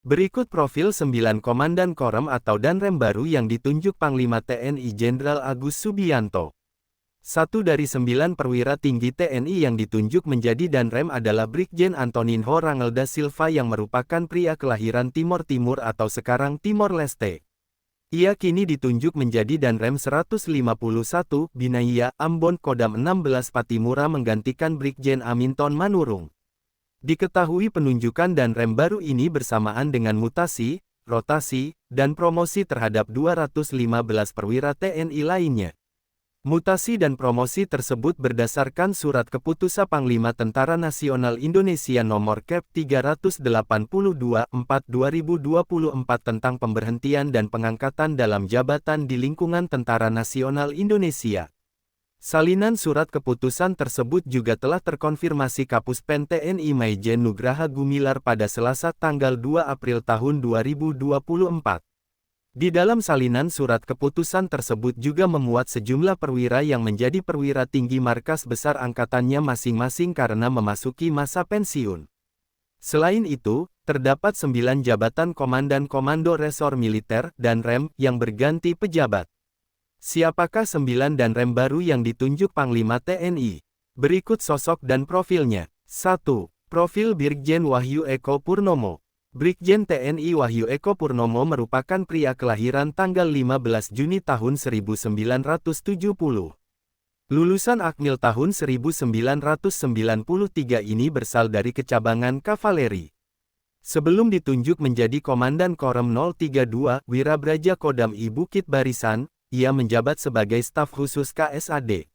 Berikut profil 9 Komandan Korem atau Danrem baru yang ditunjuk Panglima TNI Jenderal Agus Subianto. Satu dari 9 perwira tinggi TNI yang ditunjuk menjadi Danrem adalah Brigjen Antoninho Rangel da Silva yang merupakan pria kelahiran Timor Timur atau sekarang Timor Leste. Ia kini ditunjuk menjadi Danrem 151, Binaya, Ambon Kodam 16 Patimura menggantikan Brigjen Aminton Manurung. Diketahui penunjukan Danrem baru ini bersamaan dengan mutasi, rotasi, dan promosi terhadap 215 perwira TNI lainnya. Mutasi dan promosi tersebut berdasarkan Surat Keputusan Panglima Tentara Nasional Indonesia Nomor Kep 382/4/2024 tentang pemberhentian dan pengangkatan dalam jabatan di lingkungan Tentara Nasional Indonesia. Salinan surat keputusan tersebut juga telah terkonfirmasi Kapus Pen TNI Maijen Nugraha Gumilar pada Selasa tanggal 2 April tahun 2024. Di dalam salinan surat keputusan tersebut juga memuat sejumlah perwira yang menjadi perwira tinggi markas besar angkatannya masing-masing karena memasuki masa pensiun. Selain itu, terdapat 9 jabatan Komandan Komando Resor Militer dan Rem yang berganti pejabat. Siapakah 9 Danrem baru yang ditunjuk Panglima TNI? Berikut sosok dan profilnya. 1. Profil Brigjen Wahyu Eko Purnomo. Brigjen TNI Wahyu Eko Purnomo merupakan pria kelahiran tanggal 15 Juni tahun 1970. Lulusan Akmil tahun 1993 ini berasal dari kecabangan kavaleri. Sebelum ditunjuk menjadi Komandan Korem 032, Wirabraja Kodam I Bukit Barisan, ia menjabat sebagai staf khusus KSAD.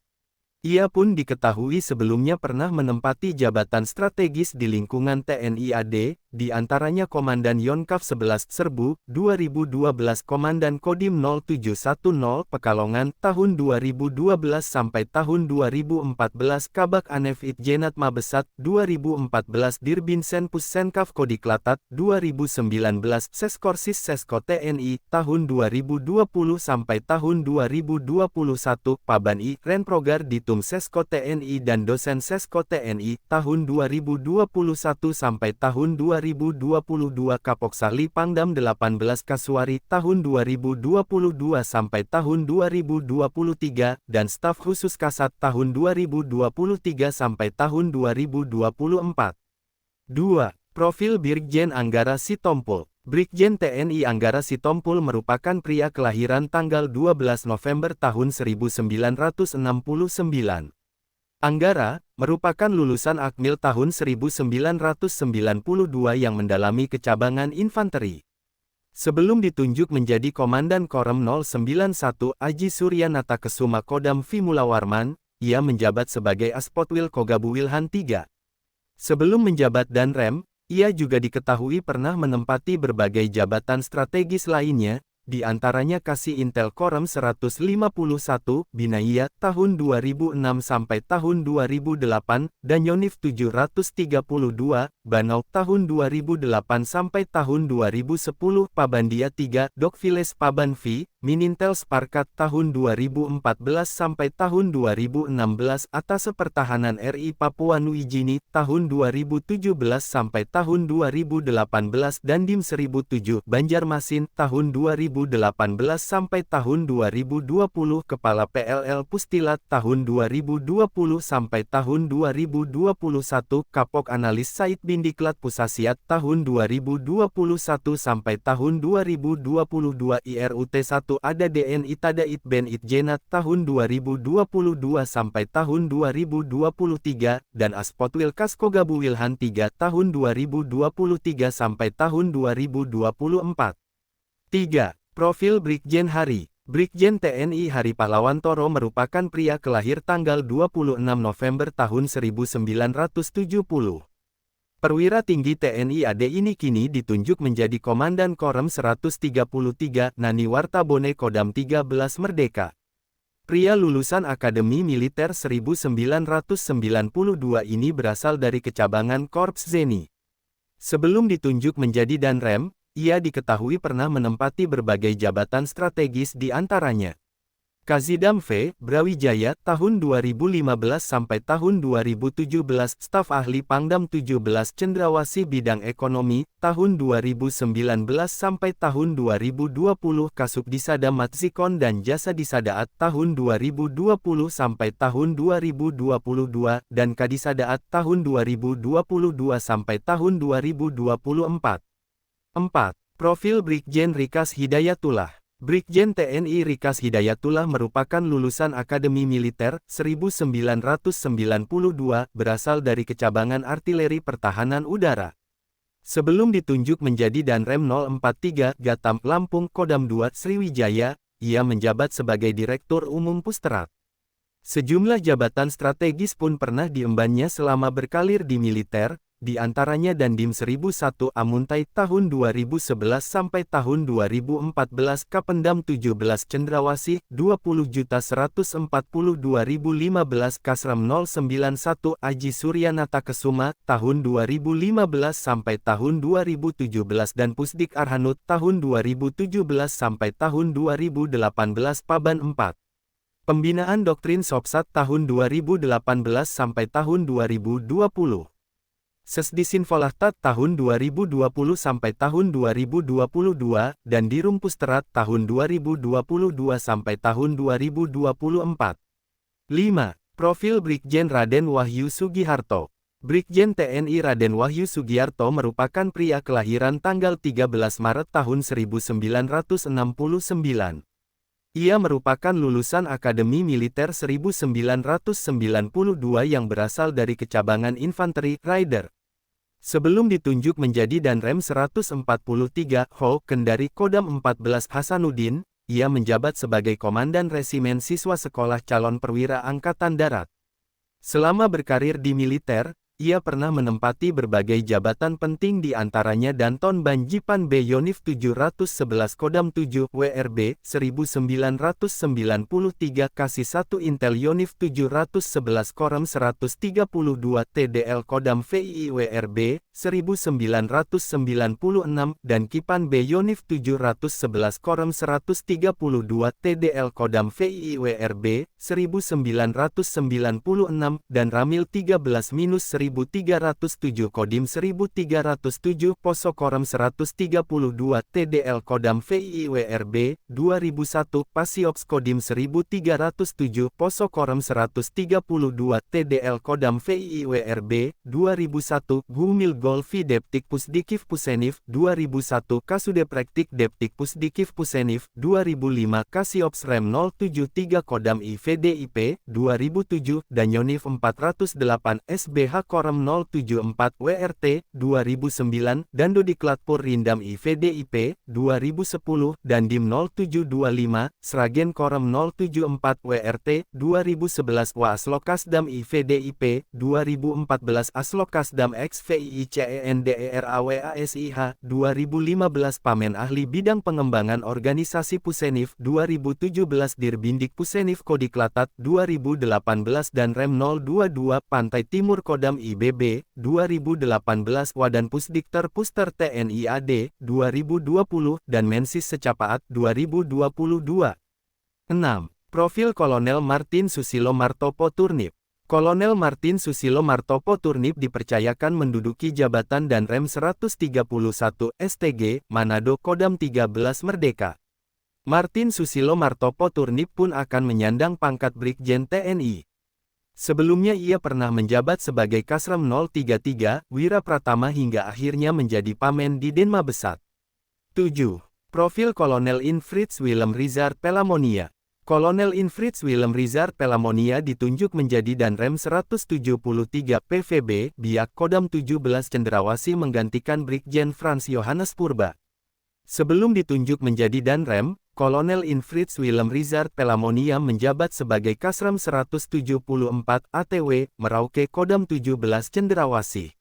Ia pun diketahui sebelumnya pernah menempati jabatan strategis di lingkungan TNI AD, di antaranya Komandan Yonkaf 11 Serbu, 2012 Komandan Kodim 0710 Pekalongan tahun 2012 sampai tahun 2014 Kabak Anef Itjenat Mabesat, 2014 Dirbinsen Pussenkaf Kodiklatat, 2019 Seskorsis Sesko TNI, tahun 2020 sampai tahun 2021 Pabani Renprogar Ditum Sesko TNI dan dosen Sesko TNI, tahun 2021 sampai tahun 2022 Kapoksali Pangdam 18 Kasuari, tahun 2022 sampai tahun 2023, dan staf khusus Kasat tahun 2023 sampai tahun 2024. 2. Profil Brigjen Anggara Sitompul. Brigjen TNI Anggara Sitompul merupakan pria kelahiran tanggal 12 November tahun 1969. Anggara merupakan lulusan Akmil tahun 1992 yang mendalami kecabangan infanteri. Sebelum ditunjuk menjadi Komandan Korem 091 Aji Suryanata Kesuma Kodam Vimula Warman, ia menjabat sebagai Aspotwil Kogabuwilhan III. Sebelum menjabat Danrem, ia juga diketahui pernah menempati berbagai jabatan strategis lainnya, di antaranya Kasih Intel Korem 151, Binaya, tahun 2006 sampai tahun 2008, dan Yonif 732, Banau, tahun 2008 sampai tahun 2010, Pabandia 3, Dokviles Pabanvi, Minintel Sparkat tahun 2014 sampai tahun 2016, Atase Pertahanan RI Papua Nugini, tahun 2017 sampai tahun 2018 dan Dim 1007, Banjarmasin, tahun 2018 sampai tahun 2020, Kepala PLL Pustilat tahun 2020 sampai tahun 2021, Kapok Analis Said Bindiklat Pusasiat tahun 2021 sampai tahun 2022, IRUT 1 Ada DNI Tadait Ben Itjenat tahun 2022 sampai tahun 2023, dan Aspotwil Kaskogabuwilhan III tahun 2023 sampai tahun 2024. 3. Profil Brigjen Hari. Brigjen TNI Hari Pahlawantoro merupakan pria kelahir tanggal 26 November tahun 1970. Perwira tinggi TNI AD ini kini ditunjuk menjadi Komandan Korem 133 Nani Wartabone Kodam 13 Merdeka. Pria lulusan Akademi Militer 1992 ini berasal dari kecabangan Korps Zeni. Sebelum ditunjuk menjadi Danrem, ia diketahui pernah menempati berbagai jabatan strategis di antaranya Kazidam V. Brawijaya, tahun 2015 sampai tahun 2017, staf ahli Pangdam 17 Cendrawasih bidang ekonomi, tahun 2019 sampai tahun 2020, Kasubdisada Matzikon dan Jasa Disadaat, tahun 2020 sampai tahun 2022, dan Kadisadaat, tahun 2022 sampai tahun 2024. 4. Profil Brigjen Rikas Hidayatullah. Brigjen TNI Rikas Hidayatullah merupakan lulusan Akademi Militer 1992, berasal dari Kecabangan Artileri Pertahanan Udara. Sebelum ditunjuk menjadi Danrem 043 Gatam Lampung Kodam II Sriwijaya, ia menjabat sebagai Direktur Umum Pusterad. Sejumlah jabatan strategis pun pernah diembannya selama berkarir di militer, di antaranya Dandim 1001 Amuntai tahun 2011 sampai tahun 2014, Kapendam 17 Cendrawasih 20.142.015, Kasram 091 Aji Suryanata Kesuma tahun 2015 sampai tahun 2017 dan Pusdik Arhanud tahun 2017 sampai tahun 2018 Paban 4. Pembinaan Doktrin Sopsat tahun 2018 sampai tahun 2020. Sesdisinvolahtat tahun 2020 sampai tahun 2022, dan Dirum Pusterad tahun 2022 sampai tahun 2024. 5. Profil Brigjen Raden Wahyu Sugiharto. Brigjen TNI Raden Wahyu Sugiharto merupakan pria kelahiran tanggal 13 Maret tahun 1969. Ia merupakan lulusan Akademi Militer 1992 yang berasal dari Kecabangan Infanteri Rider. Sebelum ditunjuk menjadi Danrem 143 Ho Kendari Kodam 14 Hasanuddin, ia menjabat sebagai Komandan Resimen Siswa Sekolah Calon Perwira Angkatan Darat. Selama berkarir di militer, ia pernah menempati berbagai jabatan penting di antaranya Danton Banjipan B Yonif 711 Kodam 7 WRB 1993 Kasih 1 Intel Yonif 711 Korem 132 TDL Kodam VII WRB 1996 dan Kipan B Yonif 711 Korem 132 TDL Kodam VII WRB 1996 dan Ramil 13-1307 Kodim 1307 Posokorem 132 TDL Kodam VII WRB 2001 Pasiops Kodim 1307 Posokorem 132 TDL Kodam VII WRB 2001 Gumil Golfi Deptik Pusdikif Pusenif 2001 Kasudeprektik Deptik Pusdikif Pusenif 2005 Kasiops Rem 073 Kodam IVDIP 2007 dan Yonif 408 SBH Korem 074 WRT 2009 dan Dodiklatpur Rindam IVDIP 2010 dan Dim 0725 Sragen Korem 074 WRT 2011 Waaslokasdam IVDIP 2014 Aslokasdam XVIICENDERAWASIH 2015 Pamen Ahli Bidang Pengembangan Organisasi Pusenif 2017 Dirbindik Pusenif Kodiklatat 2018 dan Rem 022 Pantai Timur Kodam IBB 2018 Wadan Pusdikter Puster TNI AD 2020 dan Mensis Secapaat 2022. 6. Profil Kolonel Martin Susilo Martopo Turnip. Kolonel Martin Susilo Martopo Turnip dipercayakan menduduki jabatan Danrem 131 STG Manado Kodam 13 Merdeka. Martin Susilo Martopo Turnip pun akan menyandang pangkat Brigjen TNI. Sebelumnya ia pernah menjabat sebagai Kasram 033, Wira Pratama hingga akhirnya menjadi Pamen di Denma Besat. 7. Profil Kolonel Infritz Willem Rizard Pelamonia. Kolonel Infritz Willem Rizard Pelamonia ditunjuk menjadi Danrem 173 PVB, Biak Kodam 17 Cendrawasih menggantikan Brigjen Frans Johannes Purba. Sebelum ditunjuk menjadi Danrem, Kolonel Infritz Willem Rizard Pelamonia menjabat sebagai Kasram 174 ATW, Merauke Kodam 17 Cendrawasih.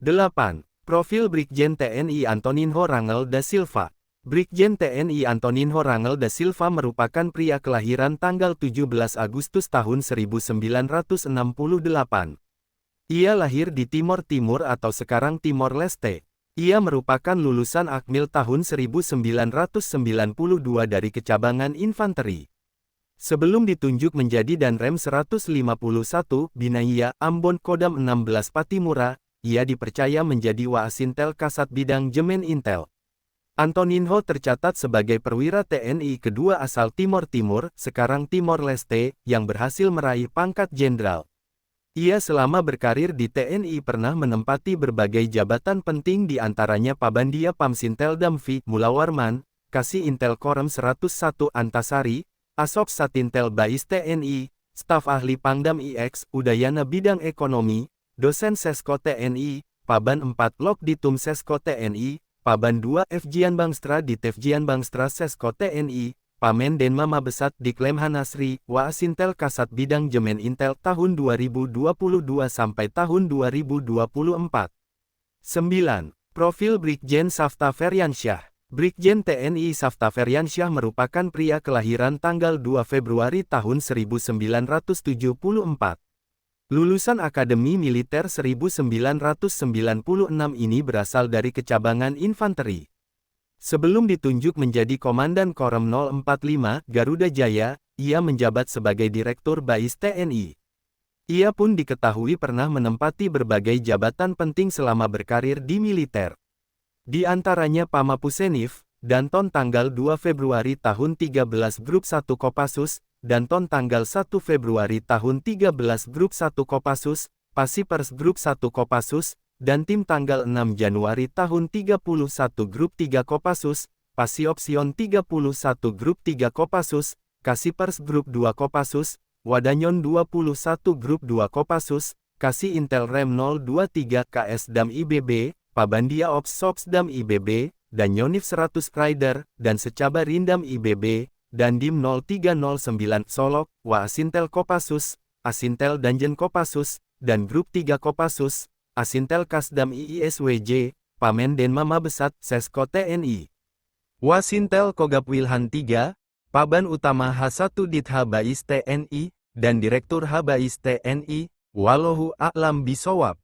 8. Profil Brigjen TNI Antoninho Rangel da Silva. Brigjen TNI Antoninho Rangel da Silva merupakan pria kelahiran tanggal 17 Agustus tahun 1968. Ia lahir di Timor Timur atau sekarang Timor Leste. Ia merupakan lulusan Akmil tahun 1992 dari Kecabangan Infanteri. Sebelum ditunjuk menjadi Danrem 151, Binaya Ambon Kodam 16 Patimura, ia dipercaya menjadi Waasintel Kasat Bidang Jemen Intel. Antoninho tercatat sebagai perwira TNI kedua asal Timor Timur, sekarang Timor Leste, yang berhasil meraih pangkat jenderal. Ia selama berkarir di TNI pernah menempati berbagai jabatan penting di antaranya Pabandia Pamsintel Damfi, Mulawarman, Kasih Intel Korem 101 Antasari, Asop Satintel Bais TNI, Staf Ahli Pangdam IX, Udayana Bidang Ekonomi, Dosen Sesko TNI, Paban 4 Lok Ditum Sesko TNI, Paban 2 Fjian Bangstra di Tefjian Bangstra Sesko TNI, Pamen Denma Mabesat di Klemhanasri, Waasintel Kasat Bidang Jemen Intel tahun 2022 sampai tahun 2024. 9. Profil Brigjen Safta Feryansyah. Brigjen TNI Safta Feryansyah merupakan pria kelahiran tanggal 2 Februari tahun 1974. Lulusan Akademi Militer 1996 ini berasal dari kecabangan infanteri. Sebelum ditunjuk menjadi Komandan Korem 045 Garuda Jaya, ia menjabat sebagai Direktur Bais TNI. Ia pun diketahui pernah menempati berbagai jabatan penting selama berkarir di militer. Di antaranya Pamapusenif, Danton tanggal 2 Februari tahun 13 Grup 1 Kopassus, Danton tanggal 1 Februari tahun 13 Grup 1 Kopassus, Pasipers Grup 1 Kopassus, Dantim tanggal 6 Januari tahun 31 Grup 3 Kopassus, Pasiopsion 31 Grup 3 Kopassus, Kasipers Grup 2 Kopassus, Wadanyon 21 Grup 2 Kopassus, Kasih Intel Rem 023 KS Dam IBB, Pabandia Ops Sops Dam IBB, dan Yonif 100 Rider, dan Secaba Rindam IBB, dan Dim 0309 Solok, Waasintel Kopassus, Asintel Danjen Kopassus, dan Grup 3 Kopassus, Asintel Kasdam IISWJ, Pamen Denma Mabesat, Sesko TNI. Waasintel Kogab Wilhan 3, Paban Utama H1 Ditha Bais TNI, dan Direktur Habais TNI, Wallohu A'lam Bisawab.